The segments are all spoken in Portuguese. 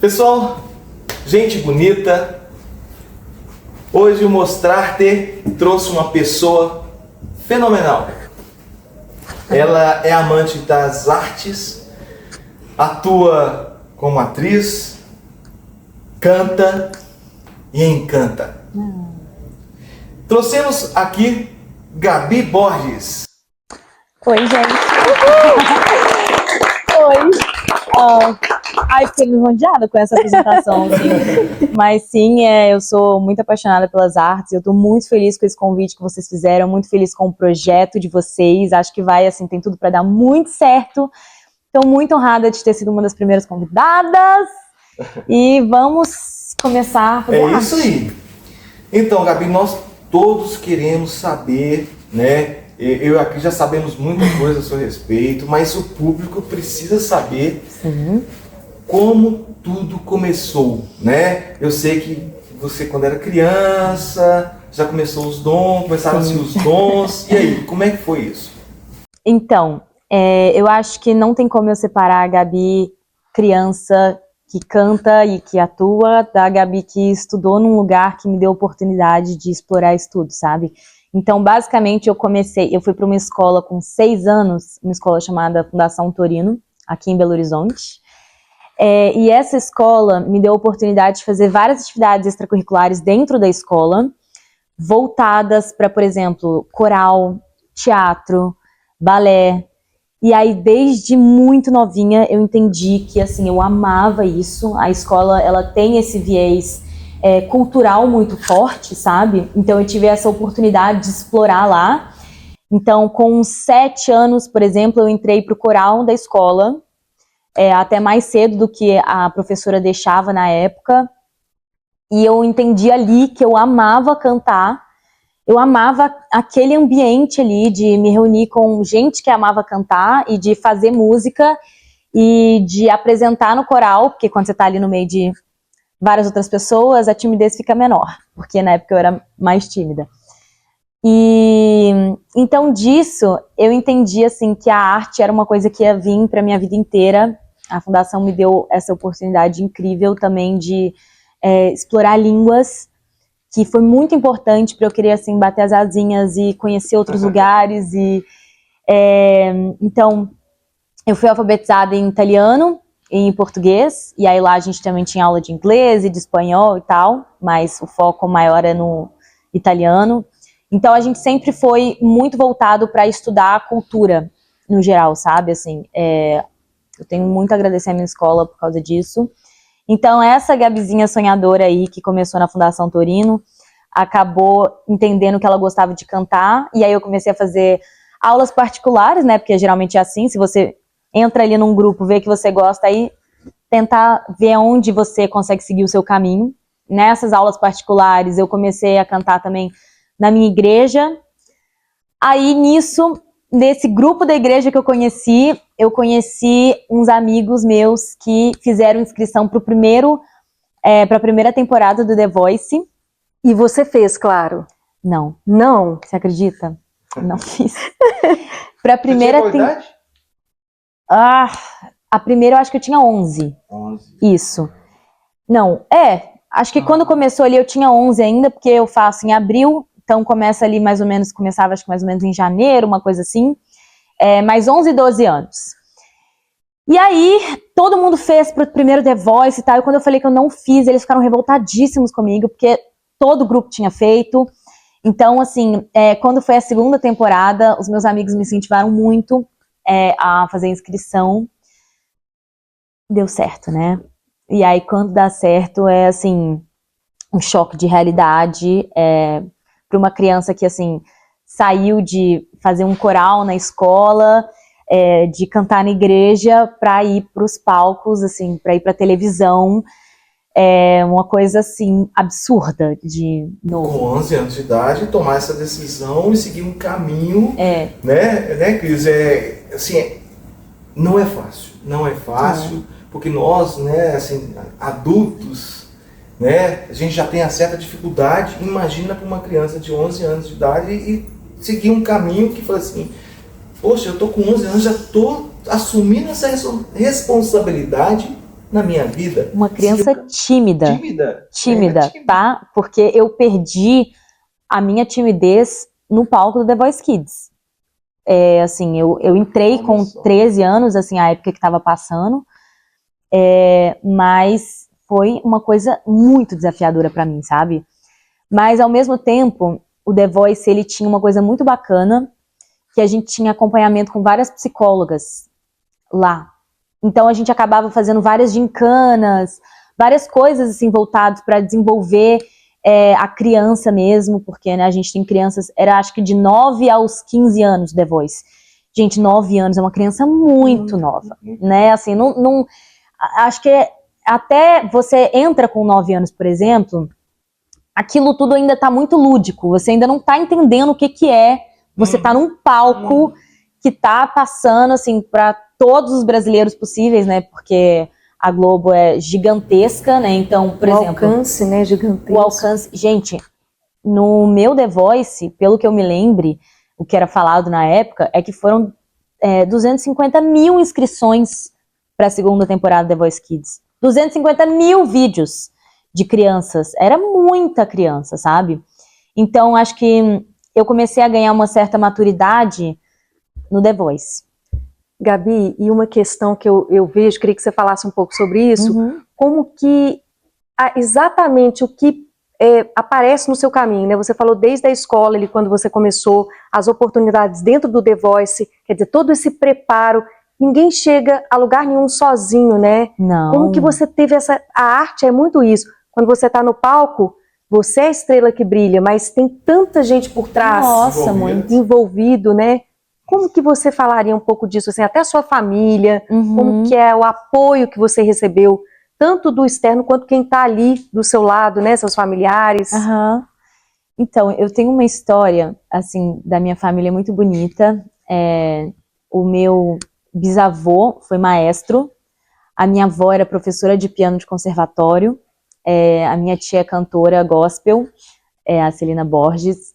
Pessoal, gente bonita, hoje o Mostrar-te trouxe uma pessoa fenomenal. Ela é amante das artes, atua como atriz, canta e encanta. Trouxemos aqui Gabi Borges. Oi, gente. Oi. Ai, fiquei envergonhada com essa apresentação, assim. Mas sim, eu sou muito apaixonada pelas artes. Eu estou muito feliz com esse convite que vocês fizeram, muito feliz com o projeto de vocês. Acho que vai, assim, tem tudo para dar muito certo. Estou muito honrada de ter sido uma das primeiras convidadas. E vamos começar a fazer arte. Isso aí. Então, Gabi, nós todos queremos saber, né? Eu aqui já sabemos muita coisa a seu respeito, mas o público precisa saber como tudo começou, né? Eu sei que você, quando era criança, já começou os dons, começaram-se os dons. E aí, como é que foi isso? Então, eu acho que não tem como eu separar a Gabi criança que canta e que atua da Gabi que estudou num lugar que me deu a oportunidade de explorar isso tudo, sabe? Então, basicamente, eu fui para uma escola com 6 anos, uma escola chamada Fundação Torino, aqui em Belo Horizonte. E essa escola me deu a oportunidade de fazer várias atividades extracurriculares dentro da escola, voltadas para, por exemplo, coral, teatro, balé. E aí, desde muito novinha, eu entendi que, assim, eu amava isso. A escola, ela tem esse viés cultural muito forte, sabe? Então eu tive essa oportunidade de explorar lá. Então, com 7 anos, por exemplo, eu entrei para o coral da escola, até mais cedo do que a professora deixava na época. E eu entendi ali que eu amava cantar, eu amava aquele ambiente ali de me reunir com gente que amava cantar e de fazer música e de apresentar no coral, porque quando você está ali no meio de várias outras pessoas, a timidez fica menor, porque na época eu era mais tímida. E então disso, eu entendi assim que a arte era uma coisa que ia vir para minha vida inteira. A Fundação me deu essa oportunidade incrível também de explorar línguas, que foi muito importante para eu querer assim bater as asinhas e conhecer outros lugares. Então, eu fui alfabetizada em italiano, em português, e aí lá a gente também tinha aula de inglês e de espanhol e tal, mas o foco maior é no italiano. Então a gente sempre foi muito voltado para estudar a cultura no geral, sabe? Assim, eu tenho muito a agradecer a minha escola por causa disso. Então essa Gabizinha sonhadora aí, que começou na Fundação Torino, acabou entendendo que ela gostava de cantar, e aí eu comecei a fazer aulas particulares, né? Porque geralmente é assim, se você entra ali num grupo, vê que você gosta, aí tentar ver onde você consegue seguir o seu caminho. Nessas aulas particulares, eu comecei a cantar também na minha igreja. Aí, nesse grupo da igreja que eu conheci uns amigos meus que fizeram inscrição para a primeira temporada do The Voice. E você fez, claro? Não. Não? Você acredita? Não fiz. Para a primeira temporada? A primeira eu acho que eu tinha 11. 11. Isso. Não, acho que quando começou ali eu tinha 11 ainda, porque eu faço em abril, então começa ali mais ou menos, começava acho que mais ou menos em janeiro, uma coisa assim. Mais 11, 12 anos. E aí, todo mundo fez pro primeiro The Voice e tal, e quando eu falei que eu não fiz, eles ficaram revoltadíssimos comigo, porque todo o grupo tinha feito. Então, assim, quando foi a segunda temporada, os meus amigos me incentivaram muito a fazer a inscrição. Deu certo, né? E aí, quando dá certo, é assim, um choque de realidade para uma criança que, assim, saiu de fazer um coral na escola, de cantar na igreja, para ir para os palcos, assim, para ir para a televisão. Uma coisa, assim, absurda de novo. Com 11 anos de idade, tomar essa decisão e seguir um caminho, né, Cris? Assim, não é fácil, porque nós, né, assim, adultos, né, a gente já tem uma certa dificuldade. Imagina para uma criança de 11 anos de idade e seguir um caminho que fala assim, poxa, eu tô com 11 anos, já tô assumindo essa responsabilidade, na minha vida... Uma criança tímida. Tímida, tá? Porque eu perdi a minha timidez no palco do The Voice Kids. Assim, eu entrei com 13 anos, assim, a época que estava passando, mas foi uma coisa muito desafiadora para mim, sabe? Mas, ao mesmo tempo, o The Voice, ele tinha uma coisa muito bacana, que a gente tinha acompanhamento com várias psicólogas lá. Então, a gente acabava fazendo várias gincanas, várias coisas, assim, voltadas para desenvolver a criança mesmo, porque, né, a gente tem crianças, era acho que de 9 aos 15 anos The Voice. Gente, 9 anos é uma criança muito nova, né? Assim, não, acho que até você entra com 9 anos, por exemplo, aquilo tudo ainda tá muito lúdico, você ainda não tá entendendo o que que é, você tá num palco que tá passando, assim, para todos os brasileiros possíveis, né, porque a Globo é gigantesca, né, então, por exemplo... O alcance, né, gigantesco. O alcance... Gente, no meu The Voice, pelo que eu me lembre, o que era falado na época, é que foram 250 mil inscrições para a segunda temporada The Voice Kids. 250 mil vídeos de crianças. Era muita criança, sabe? Então, acho que eu comecei a ganhar uma certa maturidade no The Voice. Gabi, e uma questão que eu vejo, queria que você falasse um pouco sobre isso, como que exatamente o que aparece no seu caminho, né? Você falou desde a escola, ali, quando você começou, as oportunidades dentro do The Voice, quer dizer, todo esse preparo, ninguém chega a lugar nenhum sozinho, né? Não. Como que você teve a arte é muito isso, quando você está no palco, você é a estrela que brilha, mas tem tanta gente por trás. Nossa, muito. Envolvido, né? Como que você falaria um pouco disso, assim, até a sua família, como que é o apoio que você recebeu, tanto do externo quanto quem está ali do seu lado, né, seus familiares? Então, eu tenho uma história, assim, da minha família muito bonita. O meu bisavô foi maestro, a minha avó era professora de piano de conservatório, a minha tia é cantora gospel, a Celina Borges.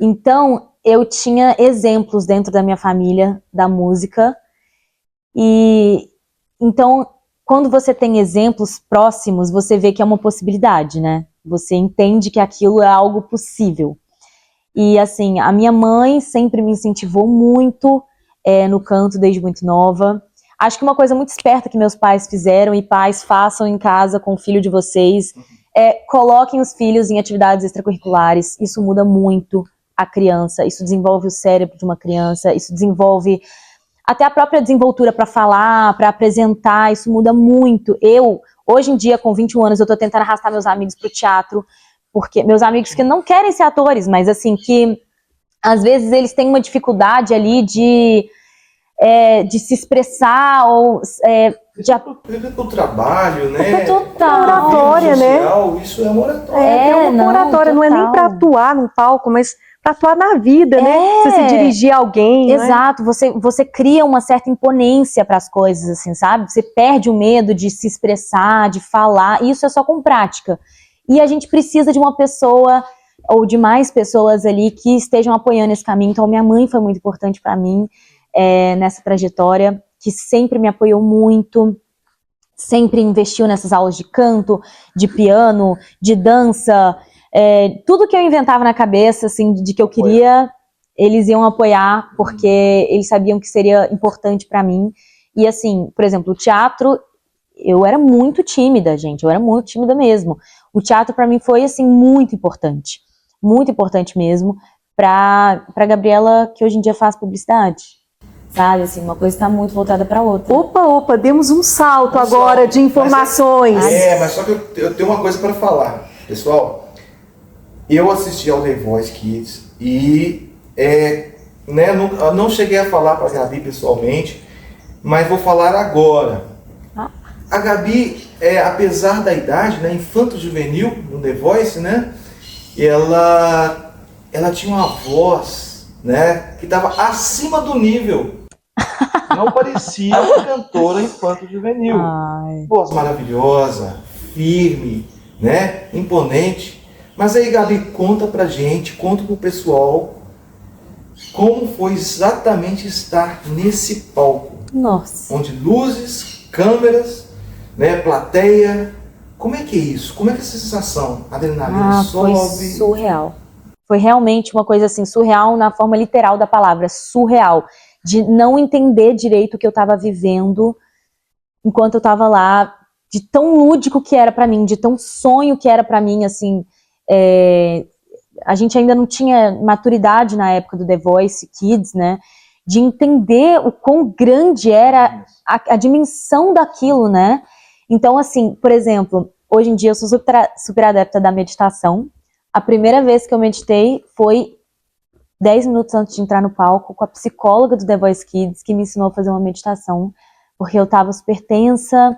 Então, eu tinha exemplos dentro da minha família da música, e então, quando você tem exemplos próximos, você vê que é uma possibilidade, né? Você entende que aquilo é algo possível. E assim, a minha mãe sempre me incentivou muito no canto desde muito nova. Acho que uma coisa muito esperta que meus pais fizeram, e pais façam em casa com o filho de vocês, coloquem os filhos em atividades extracurriculares. Isso muda muito a criança, isso desenvolve o cérebro de uma criança, isso desenvolve até a própria desenvoltura para falar, para apresentar, isso muda muito. Hoje em dia, com 21 anos, eu tô tentando arrastar meus amigos pro teatro, porque meus amigos que não querem ser atores, mas assim, que às vezes eles têm uma dificuldade ali de se expressar, ou o trabalho, né? Total. Oratória, social, né? Isso é uma oratória. É uma oratória, não é nem para atuar num palco, mas para atuar na vida, né? Você se dirigir a alguém. Exato, você cria uma certa imponência para as coisas, assim, sabe? Você perde o medo de se expressar, de falar, e isso é só com prática. E a gente precisa de uma pessoa, ou de mais pessoas ali, que estejam apoiando esse caminho. Então, minha mãe foi muito importante para mim nessa trajetória, que sempre me apoiou muito, sempre investiu nessas aulas de canto, de piano, de dança. Tudo que eu inventava na cabeça, assim, de que eu queria, eles iam apoiar, porque eles sabiam que seria importante pra mim. E assim, por exemplo, o teatro, eu era muito tímida, gente, eu era muito tímida mesmo. O teatro pra mim foi, assim, muito importante mesmo, pra Gabriela, que hoje em dia faz publicidade. Sabe, assim, uma coisa está muito voltada para outra. Opa, demos um salto agora de informações. Mas só que eu tenho uma coisa para falar, pessoal. Eu assisti ao The Voice Kids e não cheguei a falar para a Gabi pessoalmente, mas vou falar agora. A Gabi, apesar da idade, né, infanto-juvenil no The Voice, né, ela tinha uma voz, né, que estava acima do nível. Não parecia uma cantora infanto-juvenil. Voz maravilhosa, firme, né, imponente. Mas aí, Gabi, conta pra gente, conta pro pessoal como foi exatamente estar nesse palco. Nossa. Onde luzes, câmeras, né? Plateia. Como é que é isso? Como é que é essa sensação? A adrenalina sobe? Foi surreal. Foi realmente uma coisa assim, surreal na forma literal da palavra, surreal. De não entender direito o que eu estava vivendo enquanto eu estava lá, de tão lúdico que era para mim, de tão sonho que era para mim, assim. A gente ainda não tinha maturidade na época do The Voice Kids, né? De entender o quão grande era a dimensão daquilo, né? Então, assim, por exemplo, hoje em dia eu sou super adepta da meditação. A primeira vez que eu meditei foi 10 minutos antes de entrar no palco, com a psicóloga do The Voice Kids, que me ensinou a fazer uma meditação, porque eu tava super tensa,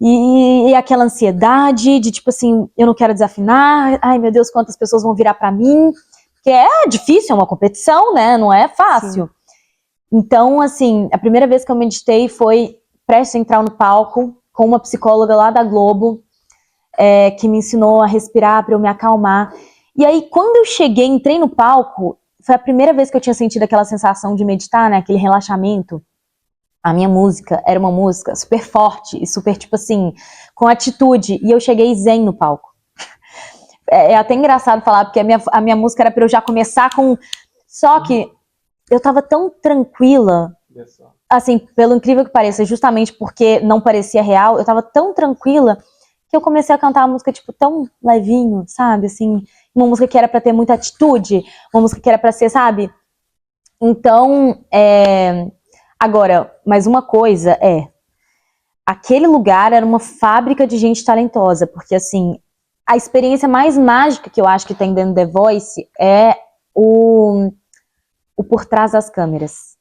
e aquela ansiedade de, tipo assim, eu não quero desafinar, ai meu Deus, quantas pessoas vão virar pra mim, porque é difícil, é uma competição, né, não é fácil. Sim. Então, assim, a primeira vez que eu meditei foi prestes a entrar no palco, com uma psicóloga lá da Globo, que me ensinou a respirar para eu me acalmar. E aí, quando eu cheguei, entrei no palco, foi a primeira vez que eu tinha sentido aquela sensação de meditar, né, aquele relaxamento. A minha música era uma música super forte e super, tipo assim, com atitude. E eu cheguei zen no palco. É até engraçado falar, porque a minha música era para eu já começar com... Só que eu tava tão tranquila, assim, pelo incrível que pareça, justamente porque não parecia real, eu tava tão tranquila que eu comecei a cantar uma música, tipo, tão levinho, sabe, assim, uma música que era pra ter muita atitude, uma música que era pra ser, sabe? Então, agora, mais uma coisa aquele lugar era uma fábrica de gente talentosa, porque, assim, a experiência mais mágica que eu acho que tem dentro do The Voice é o por trás das câmeras.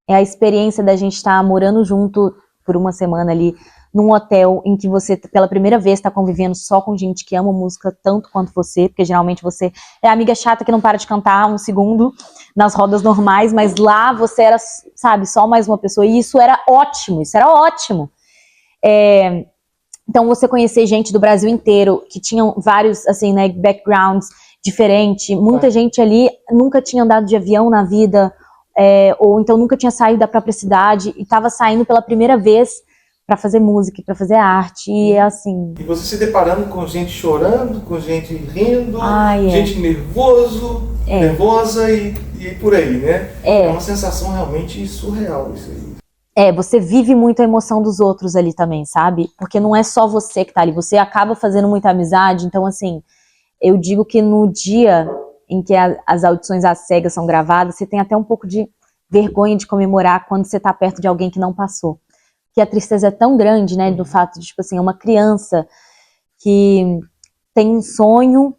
É a experiência da gente estar morando junto por uma semana ali, num hotel em que você, pela primeira vez, está convivendo só com gente que ama música tanto quanto você, porque geralmente você é a amiga chata que não para de cantar um segundo nas rodas normais, mas lá você era, sabe, só mais uma pessoa, e isso era ótimo, Então você conhecer gente do Brasil inteiro, que tinham vários, assim, né, backgrounds diferentes, muita gente ali nunca tinha andado de avião na vida, ou então nunca tinha saído da própria cidade, e estava saindo pela primeira vez para fazer música, para fazer arte, e é assim... E você se deparando com gente chorando, com gente rindo, gente nervosa e por aí, né? É uma sensação realmente surreal isso aí. Você vive muito a emoção dos outros ali também, sabe? Porque não é só você que tá ali, você acaba fazendo muita amizade, então assim, eu digo que no dia em que as audições às cegas são gravadas, você tem até um pouco de vergonha de comemorar quando você tá perto de alguém que não passou. Que a tristeza é tão grande, né, do fato de, tipo assim, uma criança que tem um sonho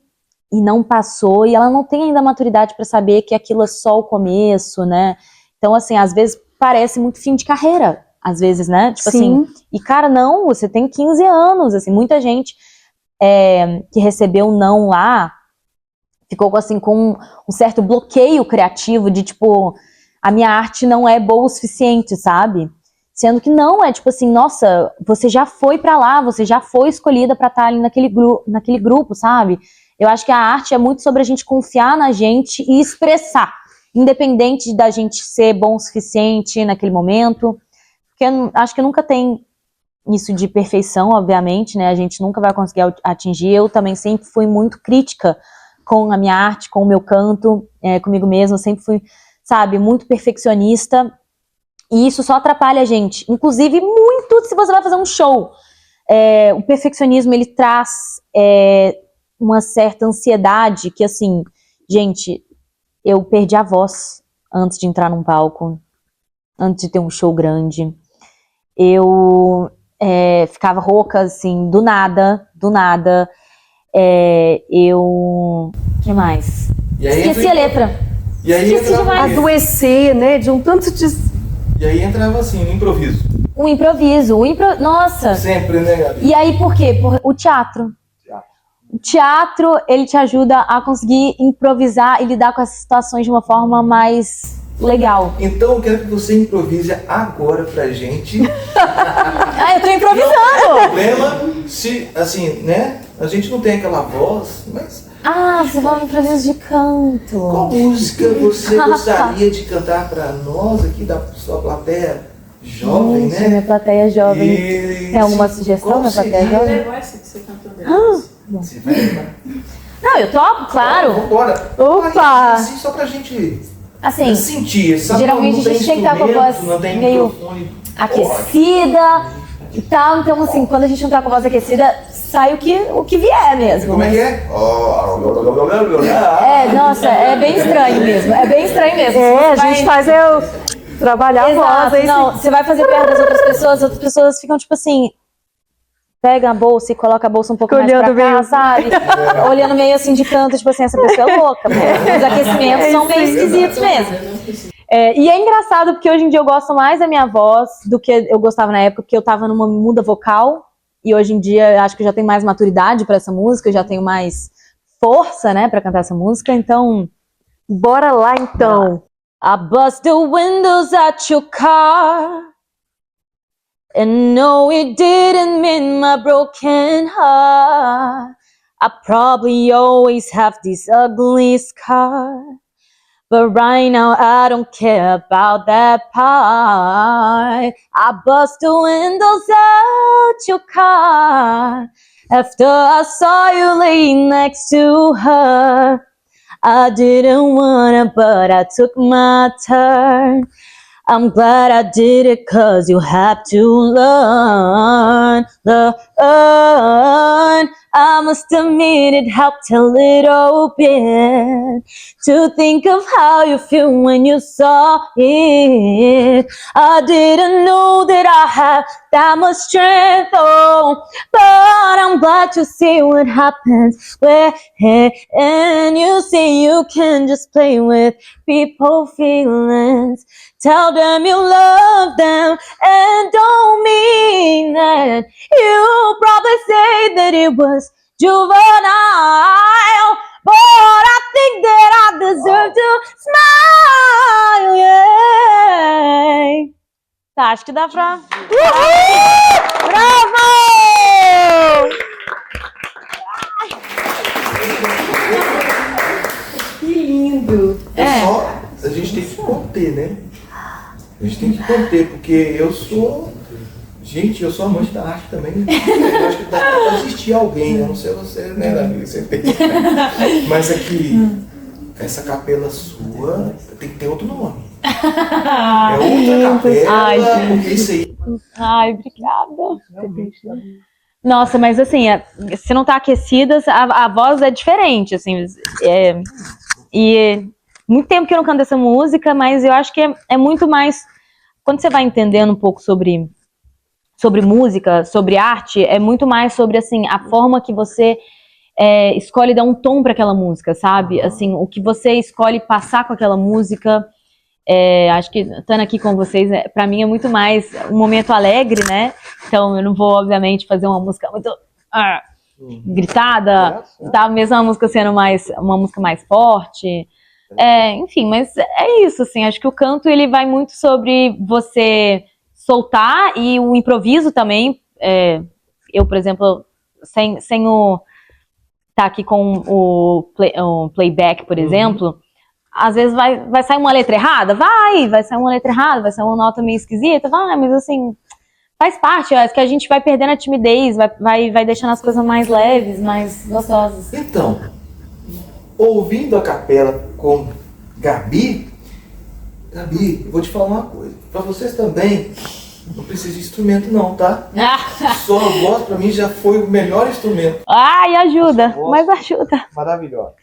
e não passou, e ela não tem ainda a maturidade para saber que aquilo é só o começo, né? Então, assim, às vezes parece muito fim de carreira, às vezes, né? Tipo assim, e cara, não, você tem 15 anos, assim, muita gente que recebeu um não lá, ficou, assim, com um certo bloqueio criativo de, tipo, a minha arte não é boa o suficiente, sabe? Sendo que não, tipo assim, nossa, você já foi pra lá, você já foi escolhida pra estar ali naquele grupo, sabe? Eu acho que a arte é muito sobre a gente confiar na gente e expressar, independente da gente ser bom o suficiente naquele momento, porque acho que nunca tem isso de perfeição, obviamente, né? A gente nunca vai conseguir atingir. Eu também sempre fui muito crítica com a minha arte, com o meu canto, comigo mesma, eu sempre fui, sabe, muito perfeccionista. E isso só atrapalha a gente, inclusive muito se você vai fazer um show. O perfeccionismo, ele traz uma certa ansiedade que, assim, gente, eu perdi a voz antes de entrar num palco, antes de ter um show grande. Eu ficava rouca, assim, do nada. O que mais? Esqueci a letra. E aí Esqueci demais. Adoecer, né, de um tanto de... E aí entrava assim, no improviso. O improviso, nossa. Sempre, né, Gabi? E aí por quê? O teatro. O teatro, ele te ajuda a conseguir improvisar e lidar com essas situações de uma forma mais legal. Então eu quero que você improvise agora pra gente. Eu tô improvisando! Não tem problema se, assim, né, a gente não tem aquela voz, mas... você vai um improviso de canto. Qual música você gostaria de cantar pra nós aqui da sua plateia? jovem, Gente, né? minha plateia jovem. E, Tem alguma assim, sugestão, qual minha plateia seria- jovem? Essa que você cantou depois. Você vai lembrar? Não, eu topo, claro. Vambora. Opa! Assim, só pra gente Assim, sentir, sabe? geralmente Não tem a gente tem que estar com a voz instrumento, não tem meio microfone. aquecida e tal. Então, assim, quando a gente não tá com a voz aquecida, sai o que vier mesmo. Como é que é? É, nossa, é bem estranho mesmo. É bem estranho mesmo. A Você gente vai- faz trabalhar a Exato, voz. não, você vai fazer perto das outras pessoas ficam tipo assim, pega a bolsa e coloca a bolsa um pouco Fica mais pra olhando cá, meio- sabe? Olhando meio assim de canto, tipo assim, essa pessoa é louca, pô. Os aquecimentos são meio esquisitos mesmo. E é engraçado porque hoje em dia eu gosto mais da minha voz do que eu gostava na época, porque eu tava numa muda vocal, e hoje em dia eu acho que eu já tenho mais maturidade pra essa música, eu já tenho mais força, né, pra cantar essa música, então... Bora lá, então. I bust the windows at your car. And no, it didn't mean my broken heart. I probably always have this ugly scar. But right now I don't care about that part. I bust the windows out your car. After I saw you laying next to her. I didn't wanna, but I took my turn. I'm glad I did it, 'cause you have to learn. I must admit it helped a little bit to think of how you feel when you saw it. I didn't know that I had that much strength, oh, but I'm glad to see what happens when you see you can just play with people's feelings. Tell them you love them and don't mean that. You probably say that it was juvenile, but I think that I deserve to smile, yeah. Tá, acho que dá pra... Bravo! Que lindo! A gente tem que conter, né? A gente tem que conter, porque eu sou... Gente, eu sou amante da arte também. Eu acho que dá pra assistir alguém. Eu não sei você, né, Davi? Você tem. Mas aqui, essa capela sua tem que ter outro nome. É outra capela, Ai, porque isso aí... Ai, obrigada. Nossa, mas assim, se não tá aquecida, a voz é diferente, assim. E muito tempo que eu não canto essa música, mas eu acho que é muito mais... Quando você vai entendendo um pouco sobre música, sobre arte, é muito mais sobre, assim, a forma que você escolhe dar um tom para aquela música, sabe? Assim, o que você escolhe passar com aquela música. Acho que estando aqui com vocês, para mim é muito mais um momento alegre, né? Então eu não vou, obviamente, fazer uma música muito gritada, tá? Mesmo a música sendo uma música mais forte. Enfim, mas é isso, assim, acho que o canto ele vai muito sobre você soltar e o improviso também. Eu, por exemplo, sem o tá aqui com o playback, por exemplo, às vezes vai sair uma letra errada? Vai sair uma letra errada, vai sair uma nota meio esquisita, mas assim, faz parte, acho que a gente vai perdendo a timidez, vai deixando as coisas mais leves, mais gostosas. Então, ouvindo a capela com Gabi, vou te falar uma coisa. Pra vocês também, não precisa de instrumento não, tá? Só a voz pra mim já foi o melhor instrumento. Ai, ajuda, mas ajuda. Maravilhosa.